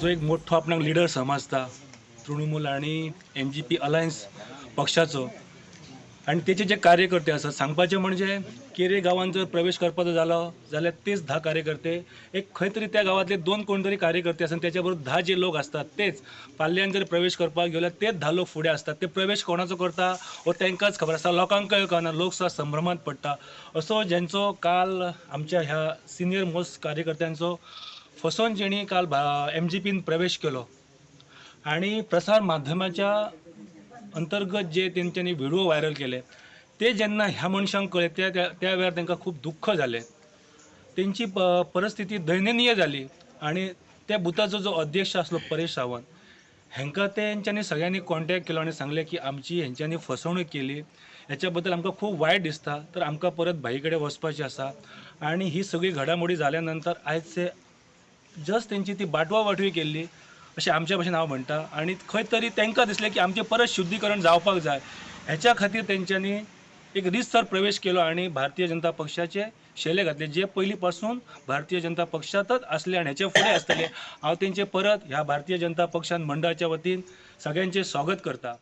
जो एक मोठो आपणाक लिडर समजता तृणमूल आणि MGP अलायन्स पक्षाचो आणि त्याचे जे कार्यकर्ते असतात सांगपाचें म्हणजे केरे गांवांत जर प्रवेश करपाचो जालो जाल्यार तेच 10 कार्यकर्ते एक खंय तरी त्या गांवांतले 2 कोण तरी कार्यकर्ते आसात त्याच्या बरोबर 10 जे लोक असतात तेच पाल्यांत जर प्रवेश करपाक गेल्यार तेच 10 लोक फुडें असतात. ते प्रवेश कोणाचो करता हो तांकांच खबर आसता, लोकांकय कळना, लोक सुद्दां संभ्रमांत पडटा. असो जेंचो काल आमच्या ह्या सिनियर मोस्ट कार्यकर्त्यांचो फसोवन जेणी काल MGPन प्रवेश केलो आणि प्रसार माध्यमाच्या अंतर्गत जे तेंच्यांनी व्हिडिओ व्हायरल केले ते जेन्ना ह्या मनशांक कळ्ळे त्या वेळार तांकां खूब दुख्ख जालें. तेंची परिस्थिती दयनीय जाली आणि त्या बुथाचो जो अध्यक्ष आसलो परेश सावंत हेंकां तेंच्यांनी सगळ्यांनी कॉन्टॅक्ट केलो आणि सांगलें की आमची हेंच्यांनी फसवणूक केली, हेच्या बद्दल आमकां खूब वायट दिसता, तर आमकां परत भाई कडेन वचपाचें आसा. आणि ही सगळी घडामोडी जाल्या नंतर आयज जस्ट तेंची ती बाटवाटवी केल्ली अशें आमच्या भाशेन हांव म्हणटा. आणि खंय तरी तांकां दिसलें की आमचें परत शुद्धीकरण जावपाक जाय, हेच्या खातीर तेंच्यांनी एक रितसर प्रवेश केलो आणि भारतीय जनता पक्षाचे शेले घातले, जे पयलीं पासून भारतीय जनता पक्षांतच आसले आणि हेचे फुडें आसतले. हांव तेंचे परत ह्या भारतीय जनता पक्षान मंडळाच्या वतीन सगळ्यांचें स्वागत करता.